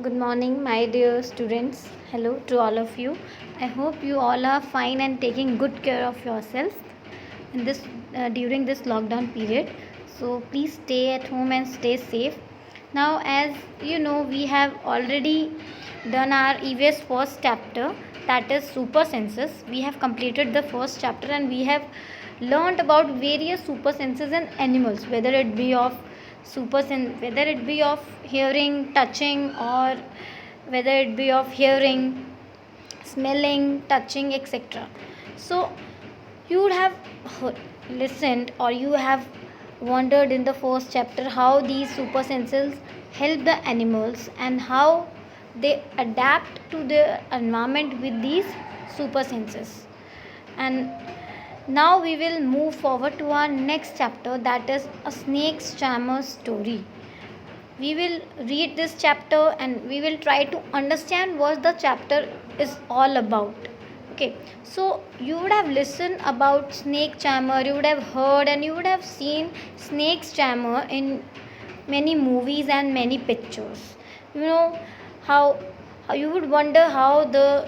Good morning, my dear students. Hello to all of you. I hope you all are fine and taking good care of yourself in this during this lockdown period. So please stay at home and stay safe. Now, as you know, we have already done our EVS first chapter, that is super senses. We have completed the first chapter and we have learned about various super senses in animals, whether it be of hearing, touching, or whether it be of hearing, smelling, touching, etc. So you would have listened, or you have wondered in the first chapter how these super senses help the animals and how they adapt to the environment with these super senses. And now we will move forward to our next chapter, that is a snake's charmer story. We will read this chapter and we will try to understand what the chapter is all about. Okay, so you would have listened about snake charmer, you would have heard and you would have seen snake's charmer in many movies and many pictures. You know how you would wonder how the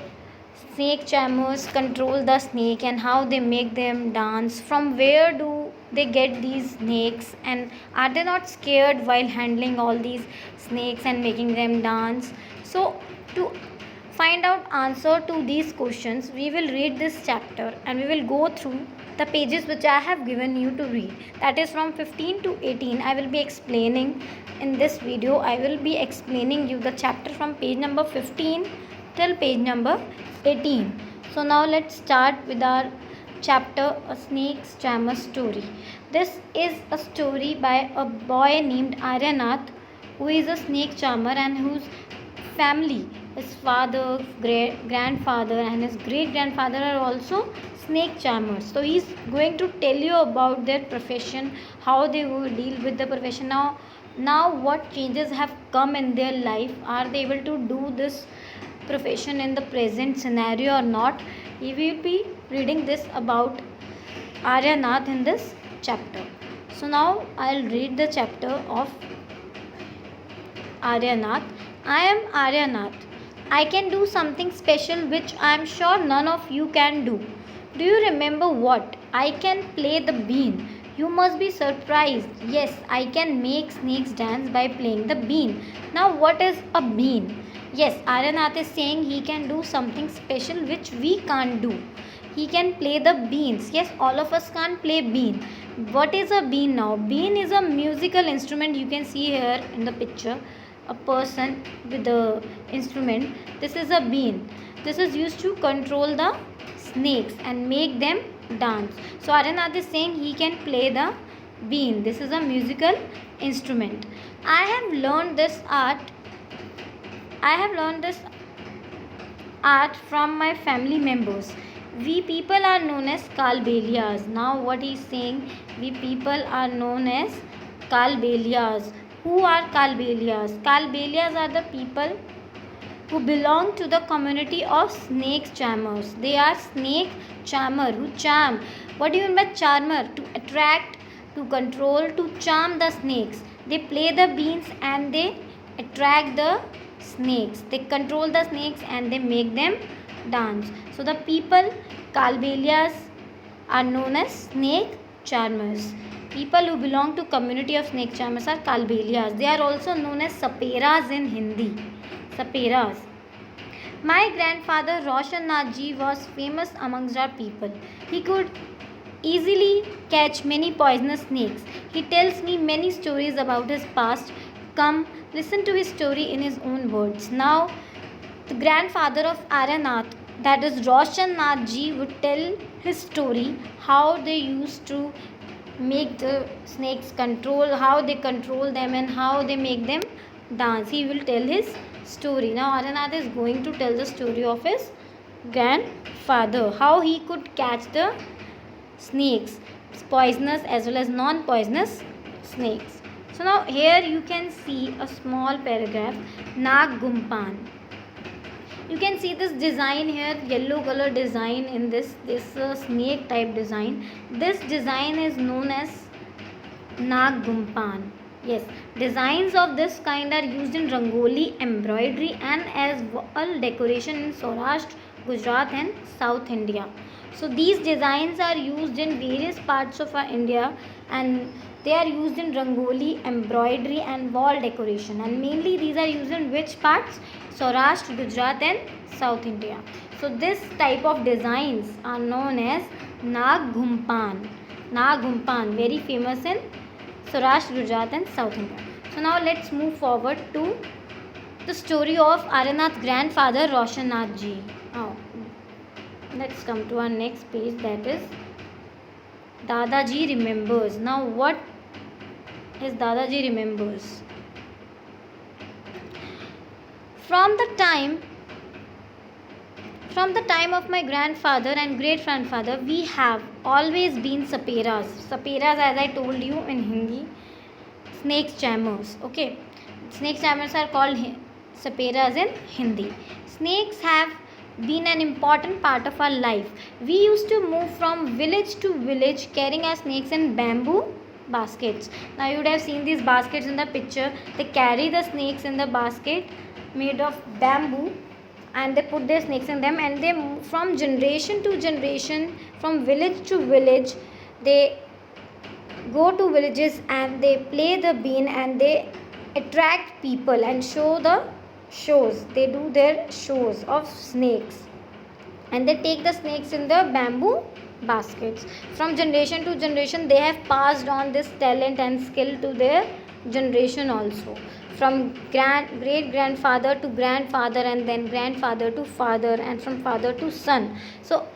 snake charmers control the snake and how they make them dance. From where do they get these snakes, and are they not scared while handling all these snakes and making them dance? So to find out answer to these questions, we will read this chapter and we will go through the pages which I have given you to read. That is from 15 to 18. I will be explaining in this video. I will be explaining you the chapter from page number 15 till page number 18. So now let's start with our chapter, A Snake's Charmer Story. This is a story by a boy named Aryanath, who is a snake charmer and whose family, his father, grandfather and his great grandfather are also snake charmers. So he's going to tell you about their profession, how they will deal with the profession. Now what changes have come in their life, are they able to do this profession in the present scenario or not? We will be reading this about Aryanath in this chapter. So now I'll read the chapter of Aryanath. I am Aryanath. I can do something special which I am sure none of you can do. Do you remember what? I can play the bean. You must be surprised. Yes, I can make snakes dance by playing the bean. Now, what is a bean? Yes, Aryanath is saying he can do something special which we can't do. He can play the beans. Yes, all of us can't play bean. What is a bean now? Bean is a musical instrument. You can see here in the picture a person with the instrument. This is a bean. This is used to control the snakes and make them dance. So Aryanath is saying he can play the bean. This is a musical instrument. I have learned this art from my family members. We people are known as Kalbelias. Now what he is saying, we people are known as Kalbelias. Who are Kalbelias? Kalbelias are the people who belong to the community of snake charmers. They are snake charmer who charm. What do you mean by charmer? To attract, to control, to charm the snakes. They play the beans and they attract the snakes. They control the snakes and they make them dance. So the people, Kalbelias, are known as snake charmers. People who belong to community of snake charmers are Kalbelias. They are also known as Saperas in Hindi. Saperas. My grandfather Roshan Nath ji was famous amongst our people. He could easily catch many poisonous snakes. He tells me many stories about his past. Come, listen to his story in his own words. Now, the grandfather of Aryanath, that is Roshan Nath ji, would tell his story, how they used to make the snakes control, how they control them and how they make them dance. He will tell his story. Now Aryanath is going to tell the story of his grandfather, how he could catch the snakes, poisonous as well as non-poisonous snakes. So now here you can see a small paragraph, Nag Gumpan. You can see this design here, yellow color design in this snake type design. This design is known as Nag Gumpan. Yes, designs of this kind are used in rangoli, embroidery, and as wall decoration in Saurashtra, Gujarat, and South India. So these designs are used in various parts of our India, and they are used in rangoli, embroidery, and wall decoration. And mainly these are used in which parts? Saurashtra, Gujarat, and South India. So this type of designs are known as Nag Ghumpan. Nag Ghumpan, very famous in Saurashtra, Gujarat, and South India. So now let's move forward to the story of Aryanath's grandfather Roshannath ji. Now let's come to our next page, that is Dadaji Remembers. Now what is Dadaji Remembers? From the time of my grandfather and great grandfather, we have always been saperas. Saperas, as I told you in Hindi, snake charmers. Okay, snake charmers are called saperas in Hindi. Snakes have been an important part of our life. We used to move from village to village carrying our snakes in bamboo baskets. Now you would have seen these baskets in the picture. They carry the snakes in the basket made of bamboo, and they put their snakes in them, and they move from generation to generation, from village to village. They go to villages and they play the bean, and they attract people and show the shows. They do their shows of snakes, and they take the snakes in the bamboo baskets. From generation to generation, they have passed on this talent and skill to their generation also, from great grandfather to grandfather, and then grandfather to father, and from father to son. So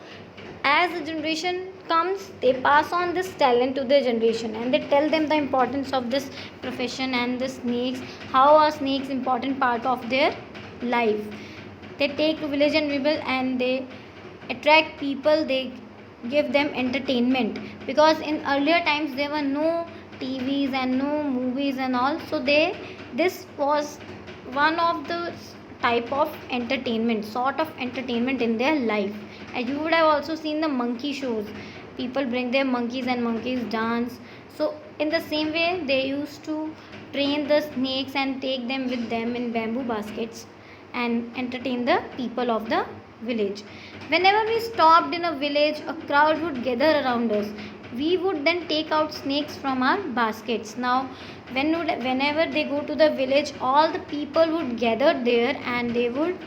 as the generation comes, they pass on this talent to their generation, and they tell them the importance of this profession and the snakes, how are snakes important part of their life. They take to village and rural, and they attract people, they give them entertainment, because in earlier times there were no TVs and no movies and all. So this was one of the type of entertainment, sort of entertainment in their life. And you would have also seen the monkey shows. People bring their monkeys and monkeys dance. So in the same way, they used to train the snakes and take them with them in bamboo baskets and entertain the people of the village. Whenever we stopped in a village, a crowd would gather around us. We would then take out snakes from our baskets. Now whenever they go to the village, all the people would gather there, and they would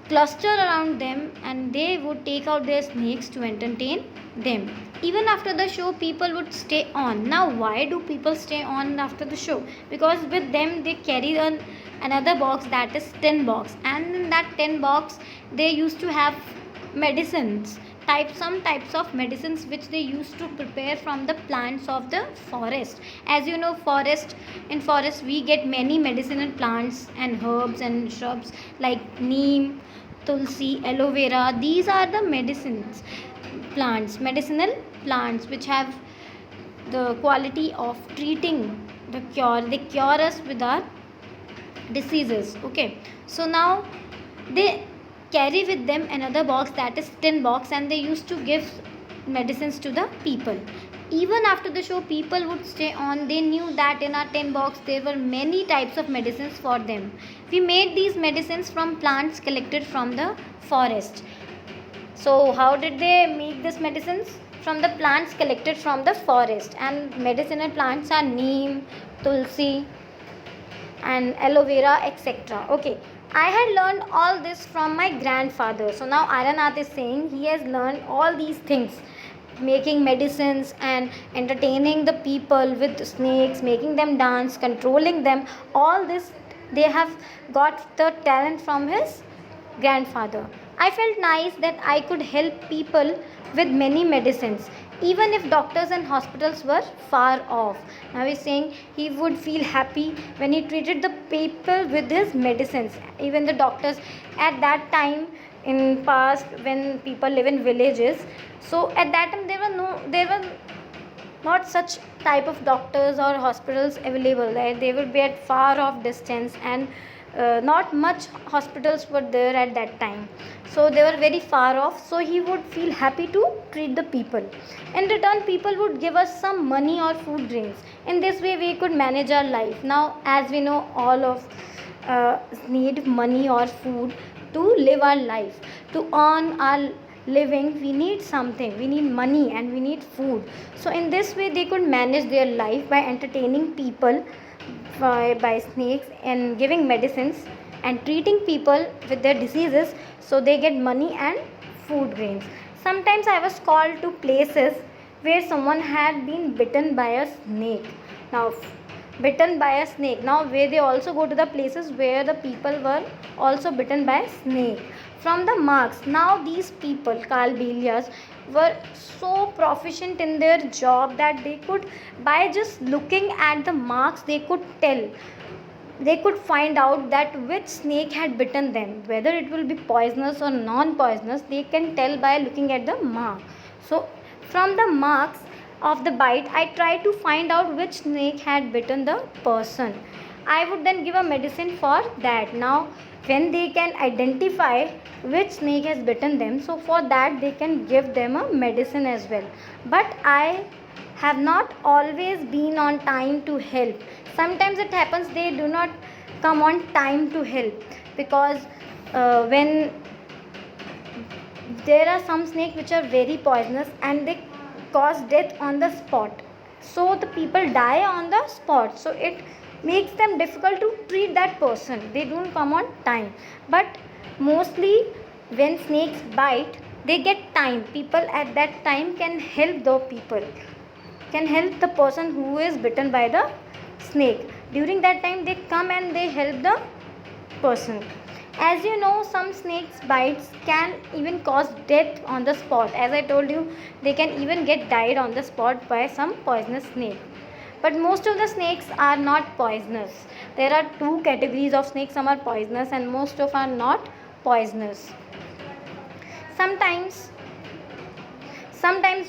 cluster around them, and they would take out their snakes to entertain them. Even after the show, people would stay on. Now why do people stay on after the show? Because with them they carry another box, that is tin box, and in that tin box they used to have medicines, some types of medicines which they used to prepare from the plants of the forest. As you know, in forest we get many medicinal plants and herbs and shrubs like neem, tulsi, aloe vera. These are the medicinal plants which have the quality of treating they cure us with our diseases. Okay, so now they carry with them another box, that is tin box, and they used to give medicines to the people. Even after the show, people would stay on. They knew that in our tin box there were many types of medicines for them. We made these medicines from plants collected from the forest. So how did they make these medicines? From the plants collected from the forest, and medicinal plants are neem, tulsi, and aloe vera, etc. Okay, I had learned all this from my grandfather. So now Aryanath is saying he has learned all these things, making medicines and entertaining the people with snakes, making them dance, controlling them. All this they have got the talent from his grandfather. I felt nice that I could help people with many medicines, even if doctors and hospitals were far off. Now he's saying he would feel happy when he treated the people with his medicines. Even the doctors at that time, in past, when people live in villages, so at that time there were not such type of doctors or hospitals available, right? They would be at far off distance, and not much hospitals were there at that time, so they were very far off. So he would feel happy to treat the people. In return, people would give us some money or food grains. In this way we could manage our life. Now, as we know, all of need money or food to live our life, to earn our living. We need something, we need money and we need food. So in this way they could manage their life by entertaining people by snakes and giving medicines and treating people with their diseases, so they get money and food grains. Sometimes I was called to places where someone had been bitten by a snake. Now, bitten by a snake. Now, where they also go to the places where the people were also bitten by a snake. From the marks, now these people, Kalbelias, were so proficient in their job that they could, by just looking at the marks, they could tell, they could find out that which snake had bitten them, whether it will be poisonous or non-poisonous. They can tell by looking at the mark. So from the marks of the bite, I try to find out which snake had bitten the person. I would then give a medicine for that. Now when they can identify which snake has bitten them, so for that they can give them a medicine as well. But I have not always been on time to help. Sometimes it happens they do not come on time to help, because when there are some snakes which are very poisonous and they cause death on the spot, so the people die on the spot, so it makes them difficult to treat that person. They don't come on time. But mostly when snakes bite, they get time. People at that time can help the people, can help the person who is bitten by the snake. During that time they come and they help the person. As you know, some snakes bites can even cause death on the spot. As I told you, they can even get died on the spot by some poisonous snake. But most of the snakes are not poisonous. There are two categories of snakes. Some are poisonous and most of are not poisonous. Sometimes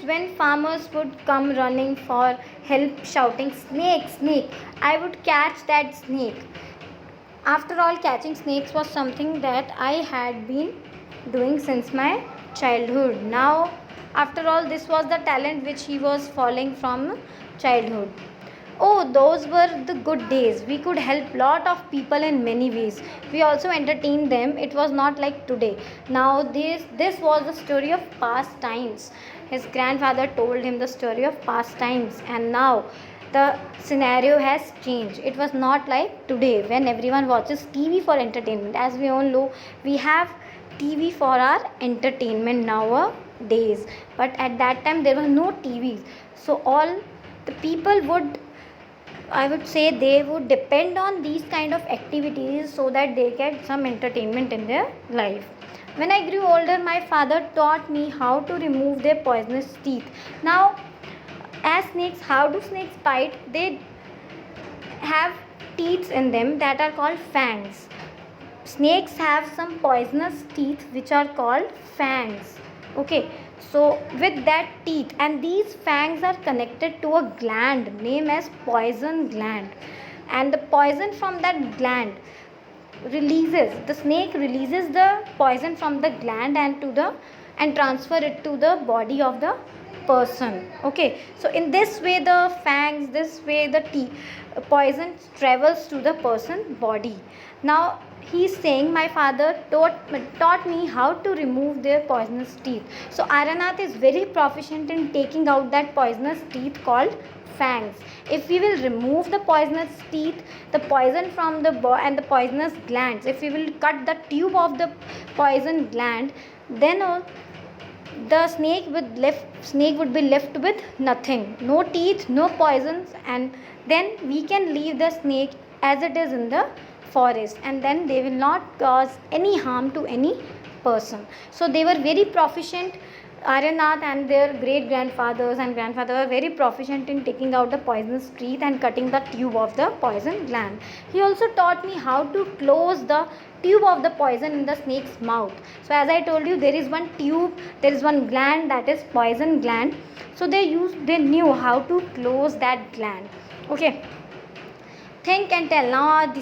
when farmers would come running for help shouting, snake, snake, I would catch that snake. After all, catching snakes was something that I had been doing since my childhood. Now, after all, this was the talent which he was following from childhood. Oh, those were the good days. We could help lot of people in many ways. We also entertained them. It was not like today. Now this was the story of past times. His grandfather told him the story of past times, and now the scenario has changed. It was not like today when everyone watches TV for entertainment. As we all know, we have TV for our entertainment nowadays. But at that time there were no TVs. So all the people would, I would say, they would depend on these kind of activities so that they get some entertainment in their life. When I grew older, my father taught me how to remove their poisonous teeth. Now, as snakes, how do snakes bite? They have teeth in them that are called fangs. Snakes have some poisonous teeth which are called fangs. Okay, so with that teeth, and these fangs are connected to a gland named as poison gland, and the poison from that gland the snake releases the poison from the gland and transfer it to the body of the person. Okay, so in this way the fangs, this way the poison travels to the person body. Now he's saying my father taught me how to remove their poisonous teeth. So Aranath is very proficient in taking out that poisonous teeth called fangs. If we will remove the poisonous teeth, the poison from the and the poisonous glands, if we will cut the tube of the poison gland, then the snake would be left with nothing, no teeth, no poisons, and then we can leave the snake as it is in the forest, and then they will not cause any harm to any person. So they were very proficient Aryanath and their great grandfathers and grandfather were very proficient in taking out the poisonous teeth and cutting the tube of the poison gland. He also taught me how to close the tube of the poison in the snake's mouth. So as I told you, there is one tube, there is one gland, that is poison gland. So they knew how to close that gland. Okay. Think and tell. Now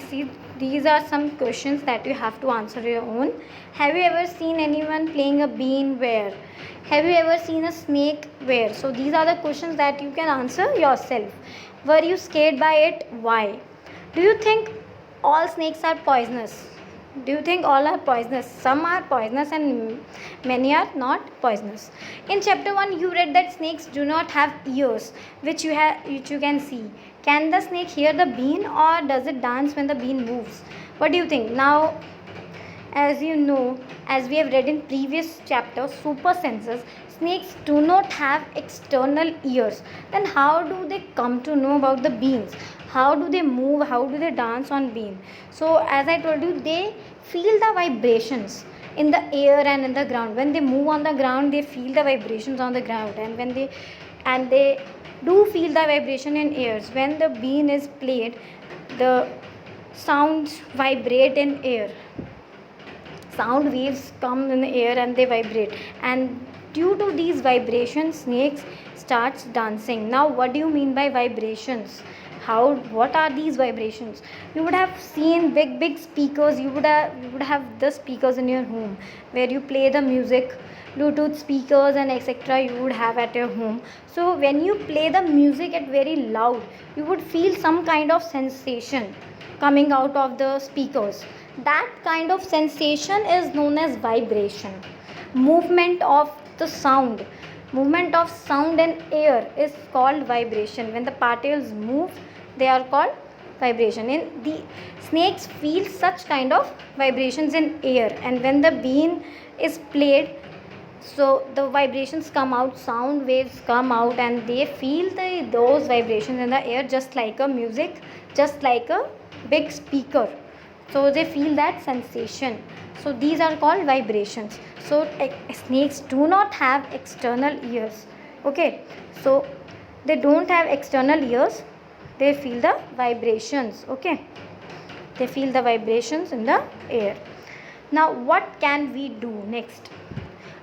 these are some questions that you have to answer your own. Have you ever seen anyone playing a bean? Where? Have you ever seen a snake? Where? So these are the questions that you can answer yourself. Were you scared by it? Why? Do you think all snakes are poisonous? Do you think all are poisonous? Some are poisonous and many are not poisonous. In chapter 1 you read that snakes do not have ears, which you can see. Can the snake hear the bean, or does it dance when the bean moves? What do you think? Now, as you know, as we have read in previous chapter, super senses, snakes do not have external ears. Then how do they come to know about the beans? How do they move? How do they dance on bean? So as I told you, they feel the vibrations in the air and in the ground. When they move on the ground, they feel the vibrations on the ground, and when they do feel the vibration in airs. When the bean is played, the sounds vibrate in air. Sound waves come in the air and they vibrate, and due to these vibrations snakes starts dancing. Now what do you mean by vibrations? What are these vibrations? You would have seen big speakers. You would have the speakers in your home where you play the music, Bluetooth speakers and etc. you would have at your home. So when you play the music at very loud, you would feel some kind of sensation coming out of the speakers. That kind of sensation is known as vibration. Movement of sound in air is called vibration. When the particles move, they are called vibration. In the snakes feel such kind of vibrations in air, and when the bean is played, so the vibrations come out, sound waves come out, and they feel those vibrations in the air, just like a music, just like a big speaker. So they feel that sensation. So these are called vibrations. So snakes do not have external ears. Okay, so they don't have external ears. They feel the vibrations. Okay, they feel the vibrations in the air. Now what can we do next?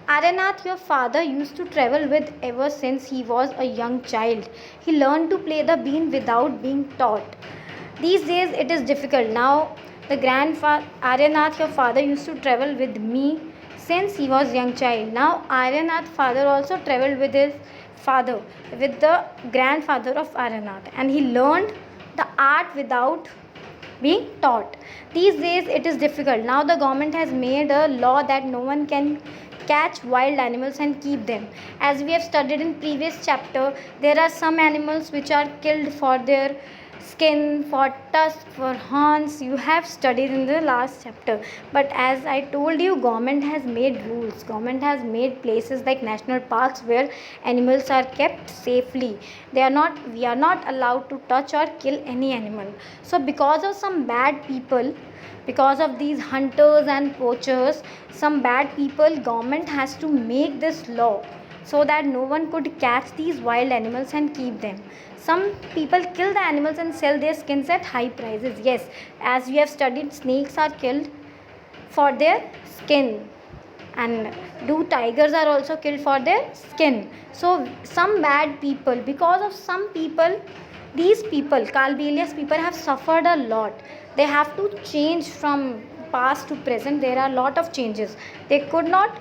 Aryanath, your father used to travel with ever since he was a young child. He learned to play the bean without being taught. These days it is difficult. Now the Aryanath, your father used to travel with me since he was young child. Now Aryanath father also traveled with his father, with the grandfather of Aryanath, and he learned the art without being taught. These days it is difficult. Now the government has made a law that no one can catch wild animals and keep them. As we have studied in previous chapter, there are some animals which are killed for their skin, for tusks, for horns. You have studied in the last chapter. But as I told you, government has made rules. Government has made places like national parks where animals are kept safely. We are not allowed to touch or kill any animal. So because of some bad people, because of these hunters and poachers, some bad people, government has to make this law so that no one could catch these wild animals and keep them. Some people kill the animals and sell their skins at high prices. Yes, as we have studied, snakes are killed for their skin, and do tigers are also killed for their skin. So some bad people, because of some people, these people, Kalbelius people, have suffered a lot. They have to change from past to present. There are a lot of changes. They could not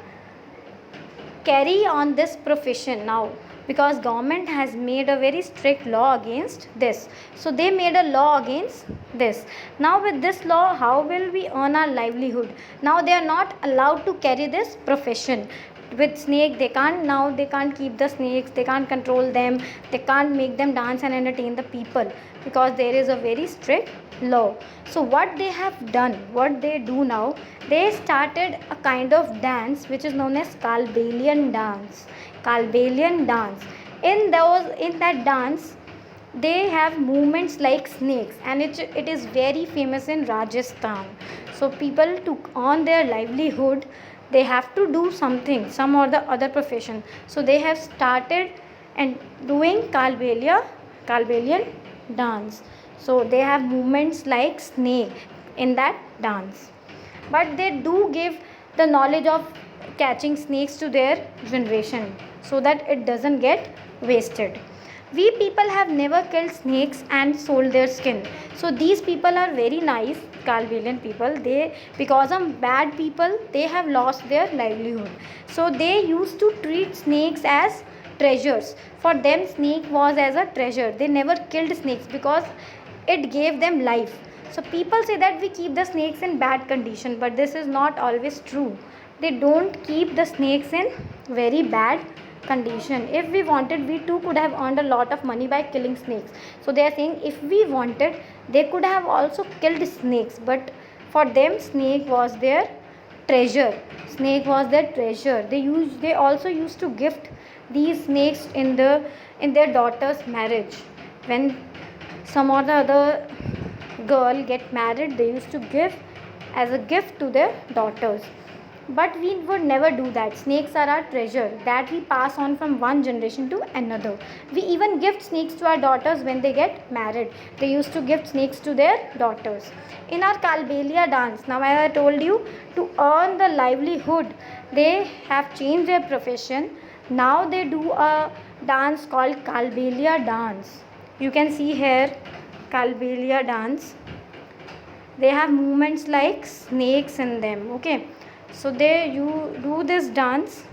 carry on this profession now because government has made a very strict law against this. So they made a law against this. Now with this law, how will we earn our livelihood? Now they are not allowed to carry this profession. With snake, they can't keep the snakes, they can't control them, they can't make them dance and entertain the people because there is a very strict law. So what they have done, what they do now, they started a kind of dance which is known as Kalbelian dance. Kalbelian dance. In that dance, they have movements like snakes, and it is very famous in Rajasthan. So people took on their livelihood they have to do something, some or the other profession. So they have started and doing Kalbelian dance. So they have movements like snake in that dance, but they do give the knowledge of catching snakes to their generation so that it doesn't get wasted. We people have never killed snakes and sold their skin. So these people are very nice Kalbelian people. They, because of bad people, they have lost their livelihood. So they used to treat snakes as treasures. For them, snake was as a treasure. They never killed snakes because it gave them life. So people say that we keep the snakes in bad condition, but this is not always true. They don't keep the snakes in very bad condition. If we wanted, we too could have earned a lot of money by killing snakes. So they are saying if we wanted, they could have also killed snakes, but for them snake was their treasure. Snake was their treasure. They also used to gift these snakes in their daughter's marriage. When some or the other girl get married, they used to give as a gift to their daughters. But we would never do that. Snakes are our treasure that we pass on from one generation to another. We even gift snakes to our daughters when they get married. They used to gift snakes to their daughters. In our Kalbelia dance, now as I told you, to earn the livelihood, they have changed their profession. Now they do a dance called Kalbelia dance. You can see here Kalbelia dance. They have movements like snakes in them. Okay, so you do this dance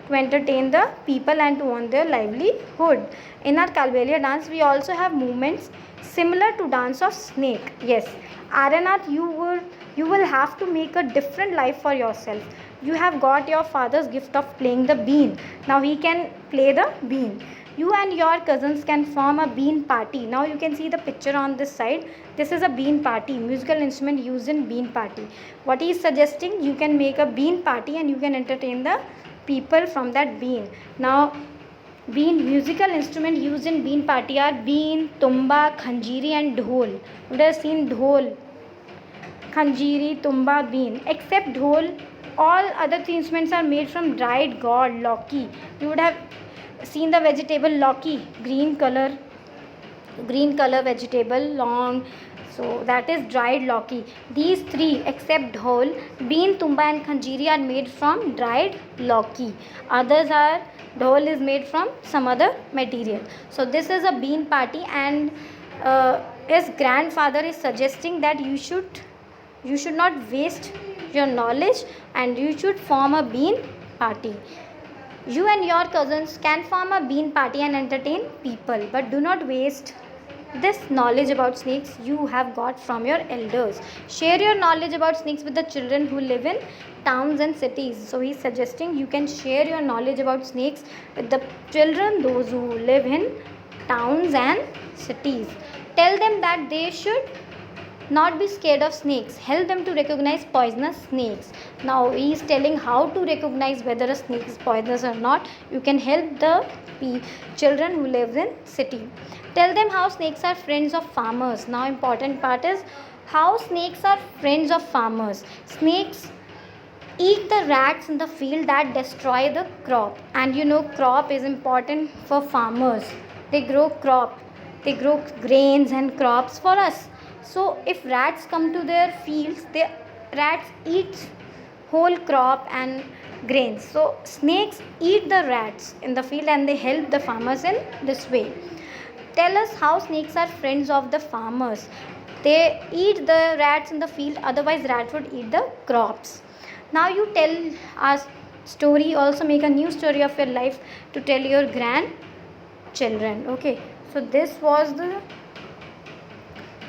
to entertain the people and to earn their livelihood. In our Kalbelia dance, we also have movements similar to dance of snake. Yes, Aranath, you will have to make a different life for yourself. You have got your father's gift of playing the bean. Now he can play the bean. You and your cousins can form a bean party. Now you can see the picture on this side. This is a bean party, musical instrument used in bean party. What he is suggesting, you can make a bean party and you can entertain the people from that bean. Now bean, musical instrument used in bean party are bean, tumba, khanjiri and dhol. You would have seen dhol, khanjiri, tumba, bean. Except dhol, all other three instruments are made from dried gourd, lauki. You would have seen the vegetable lauki, green color vegetable, long. So that is dried lauki. These three except dhol, bean, tumba and khanjiri are made from dried lauki. Others are, dhol is made from some other material. So this is a bean party, and his grandfather is suggesting that you should not waste your knowledge and you should form a bean party. You and your cousins can form a bean party and entertain people, but do not waste this knowledge about snakes you have got from your elders. Share your knowledge about snakes with the children who live in towns and cities. So he is suggesting you can share your knowledge about snakes with the children, those who live in towns and cities. Tell them that they should not be scared of snakes. Help them to recognize poisonous snakes. Now he is telling how to recognize whether a snake is poisonous or not. You can help the children who live in city. Tell them how snakes are friends of farmers. Now important part is how snakes are friends of farmers. Snakes eat the rats in the field that destroy the crop, and you know crop is important for farmers. They grow grains and crops for us. So if rats come to their fields, rats eat whole crop and grains. So snakes eat the rats in the field and they help the farmers in this way. Tell us how snakes are friends of the farmers. They eat the rats in the field, otherwise rats would eat the crops. Now you tell us story, also make a new story of your life to tell your grandchildren. Okay, so this was the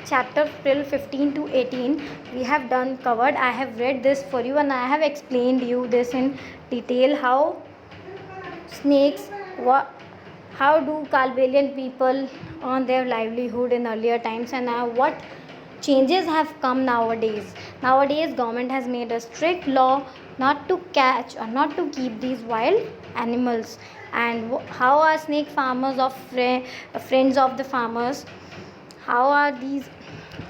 chapter till 15 to 18 we have done covered. I have read this for you and I have explained you this in detail, how snakes, how do Kalbelian people earn their livelihood in earlier times, and now what changes have come nowadays. Nowadays government has made a strict law not to catch or not to keep these wild animals, and how are snake farmers of friends of the farmers, how are these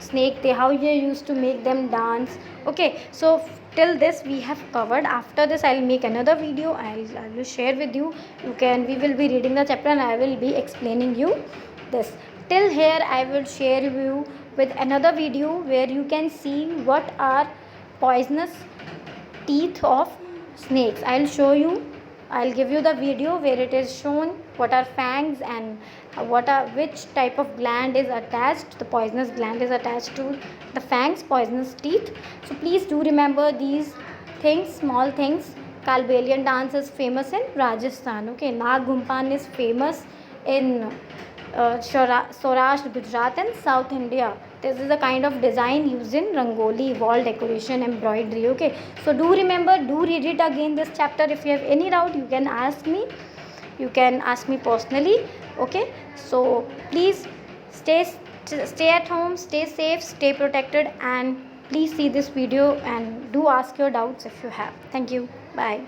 snake, how you used to make them dance. Okay, so till this we have covered. After this I'll make another video. I will share with you. We will be reading the chapter and I will be explaining you this. Till here I will share you with another video where you can see what are poisonous teeth of snakes. I'll show you. I'll give you the video where it is shown what are fangs and which type of gland is attached. The poisonous gland is attached to the fangs, poisonous teeth. So please do remember these things, small things. Kalbelian dance is famous in Rajasthan. Okay, Nag Ghumpan is famous in Saurashtra, Gujarat and South India. This is a kind of design used in Rangoli, wall decoration, embroidery. Okay, so do remember, do read it again this chapter. If you have any doubt, you can ask me. You can ask me personally. Okay, so please stay at home, stay safe, stay protected, and please see this video and do ask your doubts if you have. Thank you. Bye.